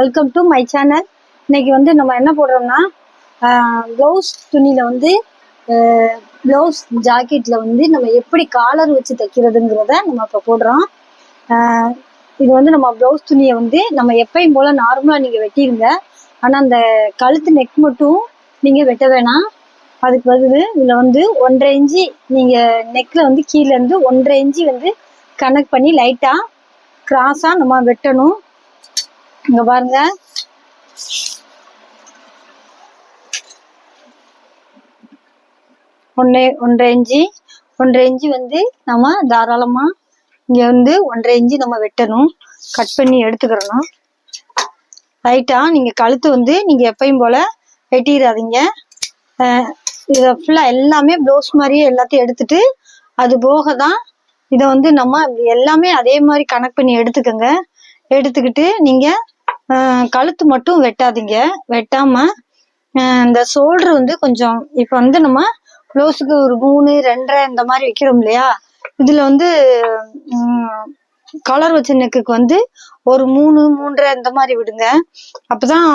Welcome to my channel. இன்னைக்கு வந்து நம்ம என்ன போடுறோம்னா ப்ளவுஸ் துணியில் வந்து ப்ளவுஸ் ஜாக்கெட்டில் வந்து நம்ம எப்படி காலர் வச்சு தைக்கிறதுங்கிறத நம்ம இப்போ போடுறோம். இது வந்து நம்ம ப்ளவுஸ் துணியை வந்து நம்ம எப்பயும் போல் நார்மலாக நீங்கள் வெட்டிடுங்க. ஆனால் அந்த கழுத்து நெக் மட்டும் நீங்கள் வெட்ட வேணாம். அதுக்கு பதில் இதில் வந்து 1.5 இன்ச்சு நீங்கள் நெக்கில் வந்து கீழேருந்து 1.5 இன்ச்சு வந்து கனெக்ட் பண்ணி லைட்டாக கிராஸாக நம்ம வெட்டணும். இங்க பாருங்க, ஒன்றரை இன்ச்சு வந்து நம்ம தாராளமா இங்க வந்து 1.5 இன்ச்சு நம்ம வெட்டணும். கட் பண்ணி எடுத்துக்கிறணும். ரைட்டா நீங்க கழுத்து வந்து நீங்க எப்பயும் போல வெட்டிடாதீங்க. இதை ஃபுல்லா எல்லாமே ப்ளவுஸ் மாதிரியே எல்லாத்தையும் எடுத்துட்டு அது போக தான் இதை வந்து நம்ம எல்லாமே அதே மாதிரி கனெக்ட் பண்ணி எடுத்துக்கோங்க. எடுத்துக்கிட்டு நீங்க கழுத்து மட்டும் வெட்டாதீங்க. வெட்டாம இந்த ஷோல்டர் வந்து கொஞ்சம் இப்போ வந்து நம்ம ப்ளவுஸுக்கு ஒரு 3, 2.5 இந்த மாதிரி வைக்கிறோம் இல்லையா, இதுல வந்து கலர் வச்ச நெக்குக்கு வந்து ஒரு 3, 3.5 இந்த மாதிரி விடுங்க. அப்பதான்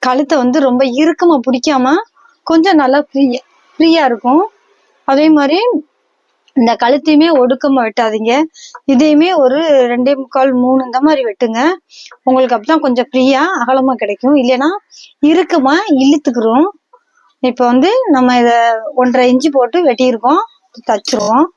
கழுத்தை வந்து ரொம்ப இறுக்கமா பிடிக்காம கொஞ்சம் நல்லா ஃப்ரீயா இருக்கும். அதே மாதிரி இந்த கழுத்தையுமே ஒடுக்கமா வெட்டாதீங்க. இதையுமே ஒரு 2.25, 3 இந்த மாதிரி வெட்டுங்க. உங்களுக்கு அப்பதான் கொஞ்சம் ஃப்ரீயா அகலமா கிடைக்கும். இல்லைன்னா இறுக்கமா இழுத்துக்கிறோம். இப்ப வந்து நம்ம இத 1.5 இன்ச்சு போட்டு வெட்டியிருக்கோம். தச்சிருவோம்.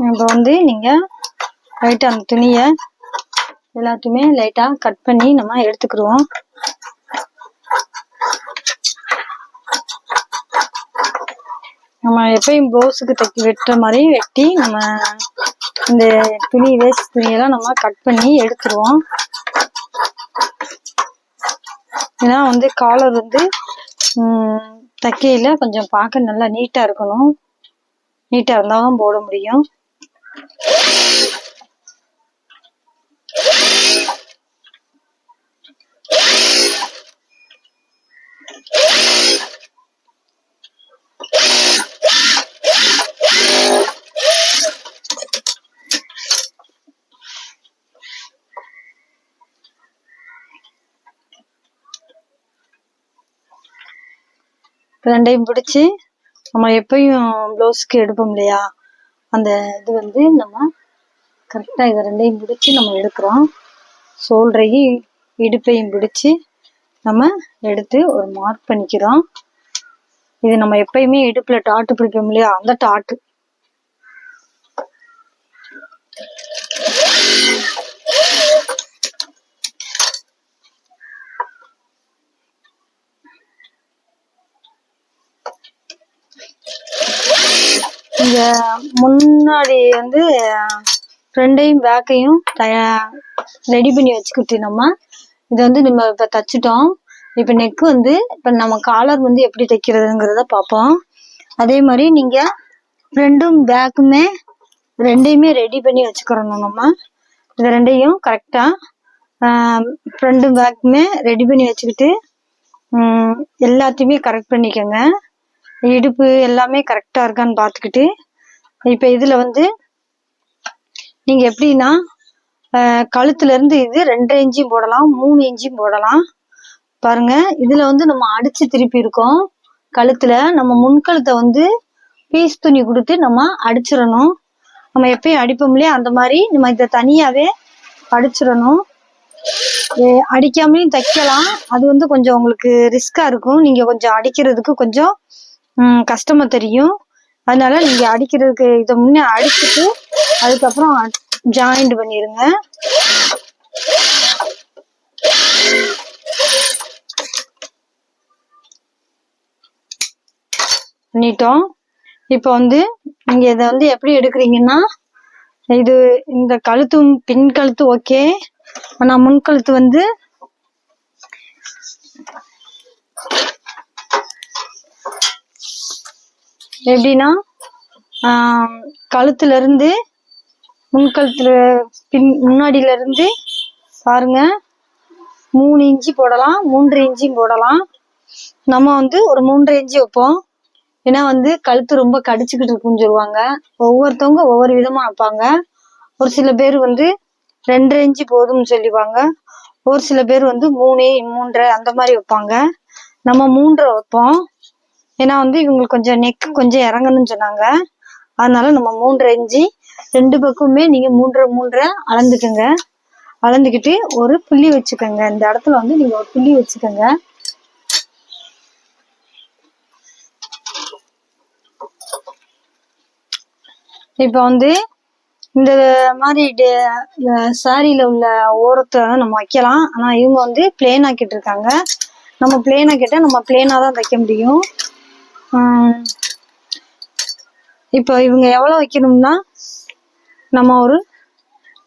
இப்போ வந்து நீங்க லைட்டா அந்த துணியை எல்லாத்தையுமே லைட்டா கட் பண்ணி நம்ம எடுத்துக்கிடுவோம். நம்ம எப்பயும் ப்ளவுஸுக்கு வெட்டுற மாதிரி வெட்டி நம்ம இந்த துணி வேஸ்ட் துணியெல்லாம் நம்ம கட் பண்ணி எடுத்துருவோம். ஏன்னா வந்து காலர் வந்து தைக்கையில கொஞ்சம் பார்க்க நல்லா நீட்டா இருக்கணும். நீட்டா இருந்தாலும் போட முடியும். ரெண்டையும் பிடிச்சி நம்ம எப்பயும் ப்ளவுஸ்க்கு எடுப்போம் இல்லையா, அந்த இது வந்து நம்ம கரெக்டா இதை ரெண்டையும் பிடிச்சி நம்ம எடுக்கிறோம். ஷோல்டரையும் இடுப்பையும் பிடிச்சி நம்ம எடுத்து ஒரு மார்க் பண்ணிக்கிறோம். இது நம்ம எப்பயுமே இடுப்புல டாட்டு பிடிப்போம் இல்லையா, அந்த டாட்டு. இங்க முன்னாடி வந்து ஃப்ரண்டையும் பேக்கையும் ரெடி பண்ணி வச்சுக்கிட்டு நம்ம இதை வந்து நம்ம இப்ப தச்சுட்டோம். இப்ப நெக் வந்து இப்ப நம்ம காலர் வந்து எப்படி தைக்கிறதுங்கிறத பார்ப்போம். அதே மாதிரி நீங்க ஃப்ரண்டும் பேக்குமே ரெண்டையுமே ரெடி பண்ணி வச்சுக்கிறோம். நம்ம இது ரெண்டையும் கரெக்டா ஃப்ரண்டும் பேக்குமே ரெடி பண்ணி வச்சுக்கிட்டு எல்லாத்தையுமே கரெக்ட் பண்ணிக்கோங்க. இடுப்பு எல்லாமே கரெக்டா இருக்கான்னு பார்த்துக்கிட்டு இப்ப இதுல வந்து நீங்க எப்படின்னா கழுத்துல இருந்து இது 2.5 இன்ச்சும் போடலாம், 3 இன்ச்சும் போடலாம். பாருங்க, இதுல வந்து நம்ம அடிச்சு திருப்பி இருக்கோம். கழுத்துல நம்ம முன்கழுத்தை வந்து பீஸ் துணி கொடுத்து நம்ம அடிச்சிடணும். நம்ம எப்பயும் அடிப்போம் இல்லையா, அந்த மாதிரி நம்ம இதை தனியாவே அடிச்சிடணும். அடிக்காமலையும் தைக்கலாம். அது வந்து கொஞ்சம் உங்களுக்கு ரிஸ்கா இருக்கும். நீங்க கொஞ்சம் அடிக்கிறதுக்கு கொஞ்சம் கஷ்டமா தெரியும். அதனால நீங்க அடிக்கிறதுக்கு இதை முன்னே அடிச்சுட்டு அதுக்கப்புறம் ஜாயிண்ட் பண்ணிருங்க. பண்ணிட்டோம். இப்போ வந்து நீங்க இதை வந்து எப்படி எடுக்கிறீங்கன்னா, இது இந்த கழுத்து பின் கழுத்து ஓகே, ஆனா முன் கழுத்து வந்து எப்படின்னா கழுத்துல இருந்து முன்கழுத்துல முன்னாடியில இருந்து பாருங்க 3 இன்ச்சு போடலாம், 3 இன்ச்சும் போடலாம். நம்ம வந்து ஒரு 3 இன்ச்சு வைப்போம். ஏன்னா வந்து கழுத்து ரொம்ப கடிச்சுக்கிட்டு இருக்குன்னு சொல்லுவாங்க. ஒவ்வொருத்தவங்க ஒவ்வொரு விதமா வைப்பாங்க. ஒரு சில பேர் வந்து 2 இன்ச்சு போதும்னு சொல்லிடுவாங்க. ஒரு சில பேர் வந்து 3, 3.5 அந்த மாதிரி வைப்பாங்க. நம்ம 3 வைப்போம். ஏன்னா வந்து இவங்களுக்கு கொஞ்சம் நெக் கொஞ்சம் இறங்கணும்னு சொன்னாங்க. அதனால நம்ம 3 இன்ச்சு 2 பக்கமுமே நீங்க 3 அளந்துக்குங்க. அளந்துக்கிட்டு ஒரு புள்ளி வச்சுக்கோங்க. இந்த இடத்துல வந்து நீங்க ஒரு புள்ளி வச்சுக்கோங்க. இப்ப வந்து இந்த மாதிரி சாரியில உள்ள ஓரத்தை நம்ம வைக்கலாம். ஆனா இவங்க வந்து பிளேன் ஆக்கிட்டு இருக்காங்க. நம்ம பிளேன் ஆக்கிட்டா நம்ம பிளேனா தான் தைக்க முடியும். இப்போ இவங்க எவ்வளவு வைக்கணும்னா நம்ம ஒரு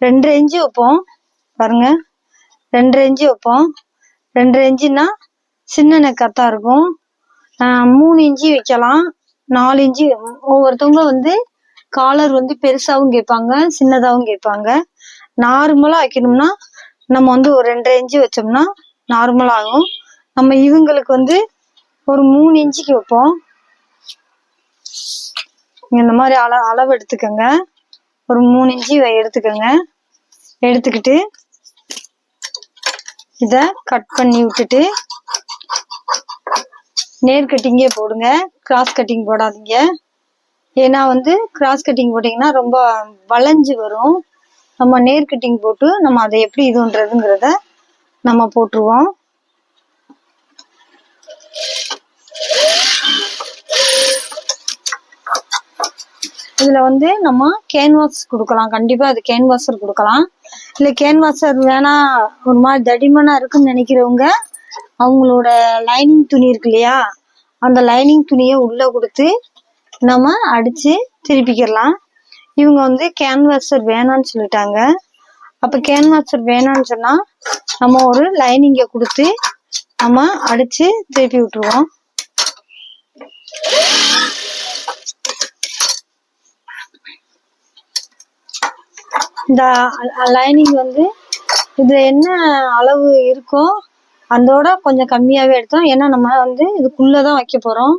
2.5 இன்ச்சு வைப்போம். பாருங்க 2.5 இன்ச்சு வைப்போம். 2.5 இன்ச்சுன்னா சின்ன நெக்காத்தான் இருக்கும். 3 இன்ச்சு வைக்கலாம், 4 இன்ச்சு. ஒவ்வொருத்தவங்க வந்து காலர் வந்து பெருசாவும் கேட்பாங்க, சின்னதாவும் கேட்பாங்க. நார்மலா வைக்கணும்னா நம்ம வந்து ஒரு 2.5 இன்ச்சு வச்சோம்னா நார்மலா ஆகும். நம்ம இவங்களுக்கு வந்து ஒரு 3 இன்ச்சுக்கு வைப்போம். இந்த மாதிரி அளவு எடுத்துக்கோங்க. ஒரு 3 இன்ச்சு எடுத்துக்கோங்க. எடுத்துக்கிட்டு இத கட் பண்ணி விட்டுட்டு நேர் கட்டிங்கே போடுங்க, கிராஸ் கட்டிங் போடாதீங்க. ஏன்னா வந்து கிராஸ் கட்டிங் போட்டீங்கன்னா ரொம்ப வளைஞ்சு வரும். நம்ம நேர் கட்டிங் போட்டு நம்ம அதை எப்படி இதுன்றதுங்கிறத நம்ம போட்டுருவோம். இதுல வந்து நம்ம கேன்வாஸ் கொடுக்கலாம். கண்டிப்பா அது கேன்வாசர் கொடுக்கலாம். இல்ல கேன்வாசர் வேணா, ஒரு மாதிரி தடிமனா இருக்குன்னு நினைக்கிறவங்க அவங்களோட லைனிங் துணி இருக்கு இல்லையா, அந்த லைனிங் துணியை உள்ள கொடுத்து நம்ம அடிச்சு திருப்பிக்கலாம். இவங்க வந்து கேன்வாசர் வேணான்னு சொல்லிட்டாங்க. அப்ப கேன்வாசர் வேணான்னு சொன்னா நம்ம ஒரு லைனிங்கை கொடுத்து நம்ம அடிச்சு திருப்பி விட்டுருவோம். இந்த லைனிங் வந்து இதுல என்ன அளவு இருக்கோ அதோட கொஞ்சம் கம்மியாவே எடுத்தோம். ஏன்னா நம்ம வந்து இதுக்குள்ளதான் வைக்க போறோம்.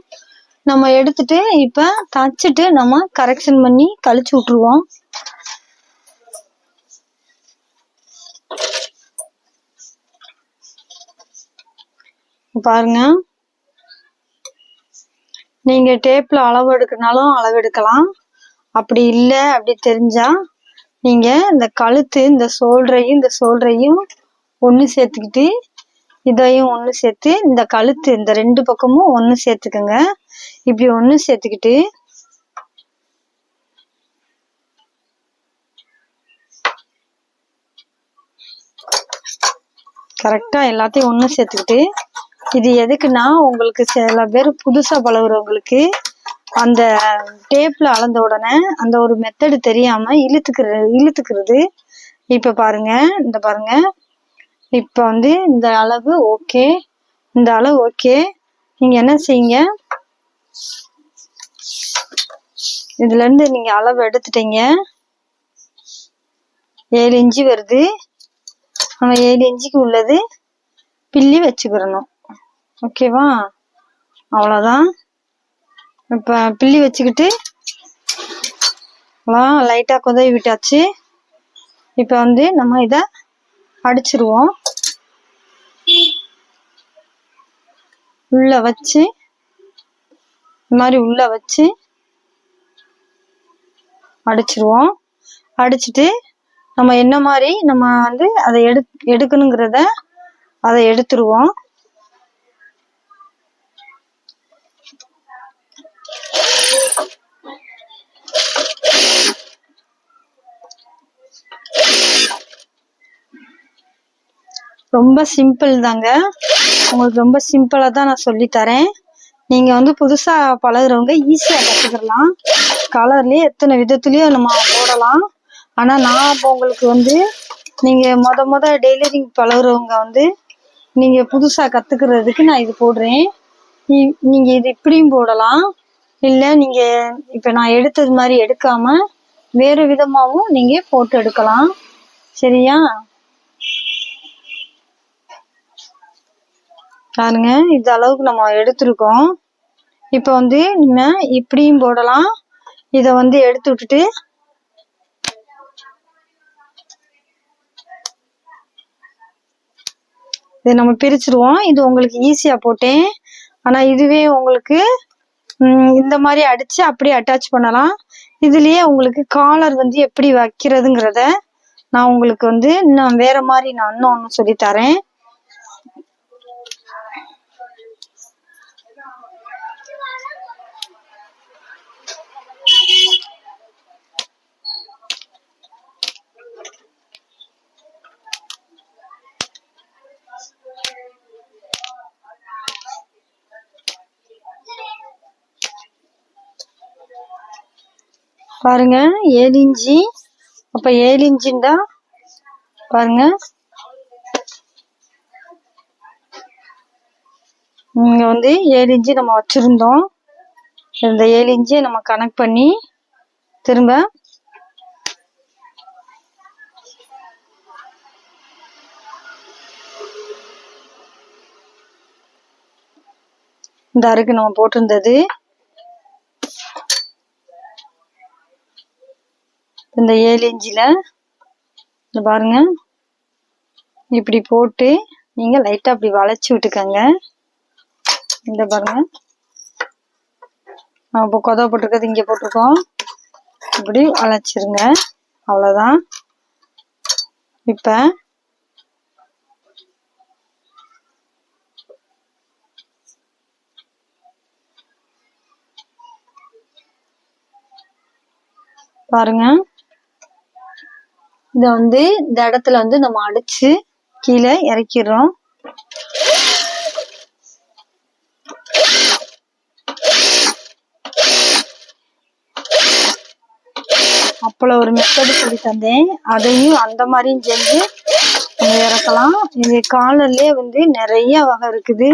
நம்ம எடுத்துட்டு இப்ப தச்சுட்டு நம்ம கரெக்ஷன் பண்ணி கழிச்சு விட்டுருவோம். பாருங்க, நீங்க டேப்ல அளவு எடுக்கனாலும் அளவு எடுக்கலாம். அப்படி இல்லை அப்படி தெரிஞ்சா நீங்க இந்த கழுத்து இந்த சோல்டரையும் ஒண்ணு சேர்த்துக்கிட்டு இதையும் ஒண்ணு சேர்த்து இந்த கழுத்து இந்த 2 பக்கமும் ஒண்ணு சேர்த்துக்கோங்க. இப்படி ஒண்ணு சேர்த்துக்கிட்டு கரெக்டா எல்லாத்தையும் ஒண்ணு சேர்த்துக்கிட்டு, இது எதுக்குன்னா உங்களுக்கு சில பேர் புதுசா பழகுறவங்களுக்கு அந்த டேப்ல அளந்த உடனே அந்த ஒரு மெத்தடு தெரியாம இழுத்துக்கிறது. இப்ப பாருங்க, இந்த பாருங்க, இப்ப வந்து இந்த அளவு ஓகே, இந்த அளவு ஓகே. நீங்க என்ன செய்யுங்க, இதுல இருந்து நீங்க அளவு எடுத்துட்டீங்க. 7 இன்ச்சு வருது. நம்ம 7 இன்ச்சுக்கு உள்ளது பில்லி வச்சுக்கிறணும். ஓகேவா? அவ்வளவுதான். இப்ப பில்லி வச்சுக்கிட்டு லைட்டா கொதவி விட்டாச்சு. இப்ப வந்து நம்ம இத அடிச்சிருவோம். உள்ள வச்சு இந்த மாதிரி உள்ள வச்சு அடிச்சிருவோம். அடிச்சுட்டு நம்ம என்ன மாதிரி நம்ம வந்து அதை எடுக்கணுங்கிறத அதை எடுத்துருவோம். ரொம்ப சிம்பிள் தாங்க. உங்களுக்கு ரொம்ப சிம்பிளா தான் நான் சொல்லி தரேன். நீங்க வந்து புதுசா பழகுறவங்க ஈஸியா கத்துக்கலாம். கலர்லயே எத்தனை விதத்துலயும் நம்ம போடலாம். ஆனா நான் இப்போ உங்களுக்கு வந்து நீங்க முத டெய்லரிங் பழகுறவங்க வந்து நீங்க புதுசா கத்துக்கிறதுக்கு நான் இது போடுறேன். நீங்க இது இப்படியும் போடலாம். இல்ல நீங்க இப்ப நான் எடுத்தது மாதிரி எடுக்காம வேறு விதமாவும் நீங்க போட்டு எடுக்கலாம். சரியா? பாருங்க, இந்த அளவுக்கு நம்ம எடுத்திருக்கோம். இப்ப வந்து நம்ம இப்படியும் போடலாம். இத வந்து எடுத்து விட்டுட்டு இதை நம்ம பிரிச்சிருவோம். இது உங்களுக்கு ஈஸியா போட்டேன். ஆனா இதுவே உங்களுக்கு இந்த மாதிரி அடிச்சு அப்படியே அட்டாச் பண்ணலாம். இதுலயே உங்களுக்கு காலர் வந்து எப்படி வைக்கிறதுங்கிறத நான் உங்களுக்கு வந்து இன்னும் வேற மாதிரி நான் இன்னும் சொல்லி தரேன். பாருங்க, 7 இன்ச்சு. அப்ப 7 இன்ச்சுண்டா பாருங்க, இங்க வந்து 7 இன்ச்சு நம்ம வச்சிருந்தோம். இந்த 7 இன்ச்சை நம்ம கனெக்ட் பண்ணி திரும்ப இந்த அருக்கு நம்ம போட்டிருந்தது இந்த 7 இன்ச்சில இந்த பாருங்க, இப்படி போட்டு நீங்க லைட்டா அப்படி வளைச்சு விட்டுக்கங்க. இந்த பாருங்க, நம்ம இப்போ கொதவை போட்டிருக்கிறது இங்க போட்டிருக்கோம். இப்படி வளைச்சிருங்க. அவ்வளவுதான். இப்ப பாருங்க, இத வந்து இந்த இடத்துல வந்து நம்ம அடிச்சு கீழே இறக்கிடுறோம். அப்பள ஒரு மெத்தடு சொல்லி தந்தேன். அதையும் அந்த மாதிரியும் செஞ்சு நம்ம இறக்கலாம். இது காலர்லயே வந்து நிறைய வகை இருக்குது.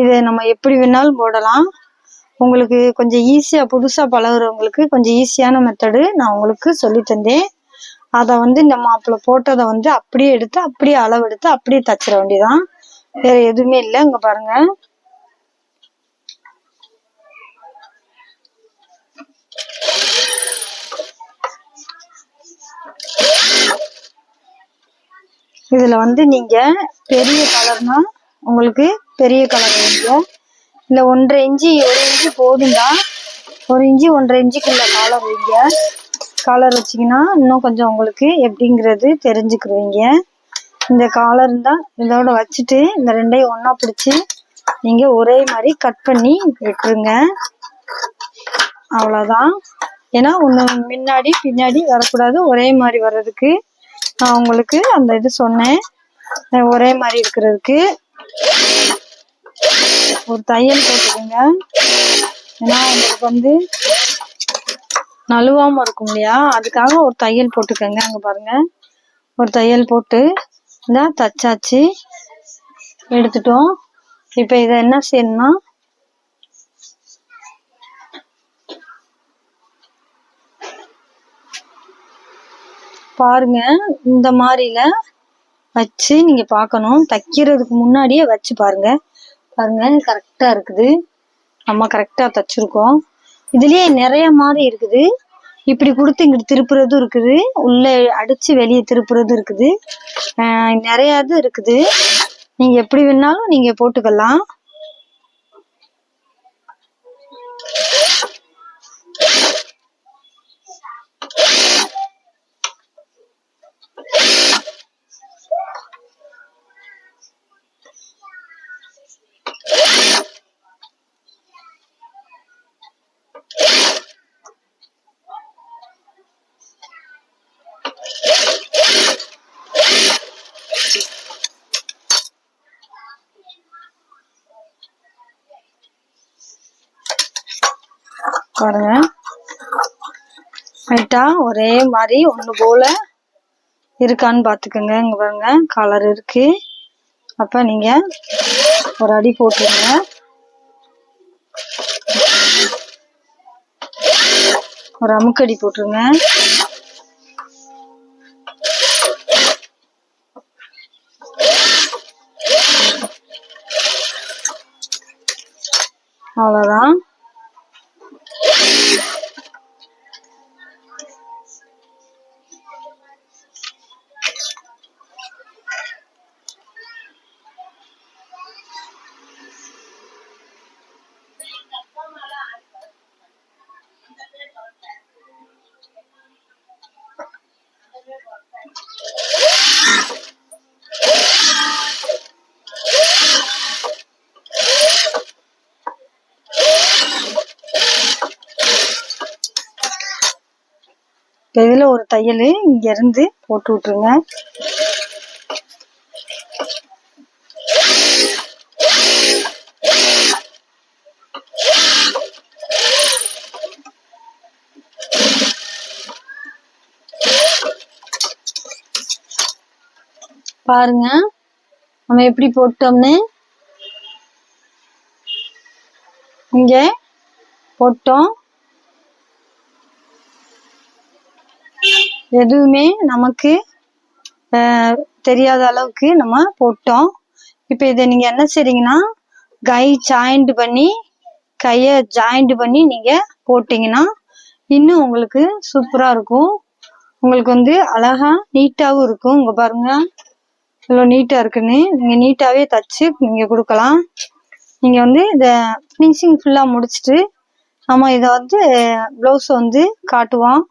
இதை நம்ம எப்படி வேணாலும் போடலாம். உங்களுக்கு கொஞ்சம் ஈஸியா புதுசா பழகுறவங்களுக்கு கொஞ்சம் ஈஸியான மெத்தடு நான் உங்களுக்கு சொல்லி தந்தேன். அதை வந்து இந்த மாப்பிள்ள போட்டதை வந்து அப்படியே எடுத்து அப்படியே அளவு எடுத்து அப்படியே தச்சிட வேண்டியதான். வேற எதுவுமே இல்லை. இங்க பாருங்க, இதுல வந்து நீங்க பெரிய கலர்னா உங்களுக்கு பெரிய கலர் வைங்க. இல்ல 1.5 இன்ச்சு 1 இன்ச்சு போதுண்டா 1 இன்ச்சு 1.5 இன்ச்சுக்குள்ள காலர் வைங்க. காலர் வச்சிங்கன்னா இன்னும் கொஞ்சம் உங்களுக்கு எப்படிங்கிறது தெரிஞ்சுக்குவீங்க. இந்த காலர் தான் இதோட வச்சுட்டு இந்த ரெண்டையும் ஒன்னா பிடிச்சி நீங்க ஒரே மாதிரி கட் பண்ணி விட்டுருங்க. அவ்வளவுதான். ஏன்னா ஒண்ணு முன்னாடி பின்னாடி வரக்கூடாது, ஒரே மாதிரி வர்றதுக்கு நான் உங்களுக்கு அந்த இது சொன்னேன். ஒரே மாதிரி இருக்கிறதுக்கு ஒரு தையல் போட்டுக்கோங்க. ஏன்னா உங்களுக்கு வந்து நழுவாம இருக்கும் இல்லையா, அதுக்காக ஒரு தையல் போட்டுக்கோங்க. அங்க பாருங்க, ஒரு தையல் போட்டு இந்த தச்சாச்சு, எடுத்துட்டோம். இப்ப இதை என்ன செய்யணும்னா பாருங்க, இந்த மாதிரில வச்சு நீங்க பார்க்கணும். தைக்கிறதுக்கு முன்னாடியே வச்சு பாருங்க. பாருங்க, கரெக்டா இருக்குது. நம்ம கரெக்டா தச்சிருக்கோம். இதுலயே நிறைய மாதிரி இருக்குது. இப்படி கொடுத்து இங்கிட்டு திருப்புறதும் இருக்குது, உள்ள அடிச்சு வெளியே திருப்புறதும் இருக்குது. நிறைய இது இருக்குது. நீங்க எப்படி வேணாலும் நீங்க போட்டுக்கலாம். பாருங்க ரைட்டா ஒரே மாதிரி ஒன்று போல இருக்கான்னு பார்த்துக்கோங்க. இங்கே பாருங்க கலர் இருக்கு. அப்போ நீங்கள் ஒரு அடி போட்டுருங்க. ஒரு அமுக்கடி போட்டுருங்க. அவ்வளோதான். இதில் ஒரு தையல் இங்கேருந்து போட்டு விட்டுருங்க. பாருங்க நம்ம எப்படி போட்டோம்னு. இங்க போட்டோம். எதுவுமே நமக்கு தெரியாத அளவுக்கு நம்ம போட்டோம். இப்போ இதை நீங்க என்ன செய்றீங்கன்னா கையை ஜாயிண்ட் பண்ணி நீங்க போட்டீங்கன்னா இன்னும் உங்களுக்கு சூப்பரா இருக்கும். உங்களுக்கு வந்து அழகா நீட்டாவும் இருக்கும். இங்க பாருங்க இவ்வளோ நீட்டா இருக்குன்னு. நீங்க நீட்டாவே தச்சு நீங்க கொடுக்கலாம். நீங்க வந்து இதை ஃபினிஷிங் ஃபுல்லா முடிச்சுட்டு நம்ம இதை வந்து ப்ளவுஸ் வந்து காட்டுவோம்.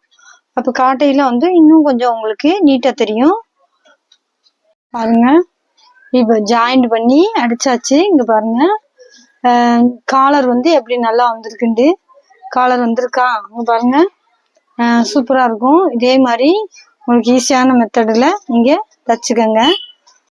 அப்போ காட்டையில வந்து இன்னும் கொஞ்சம் உங்களுக்கு நீட்டா தெரியும். பாருங்க இப்போ ஜாயிண்ட் பண்ணி அடிச்சாச்சு. இங்க பாருங்க காலர் வந்து எப்படி நல்லா வந்திருக்குண்டு. காலர் வந்திருக்கா இங்க பாருங்க. சூப்பரா இருக்கும். இதே மாதிரி உங்களுக்கு ஈஸியான மெத்தடில் நீங்க தச்சுக்கோங்க.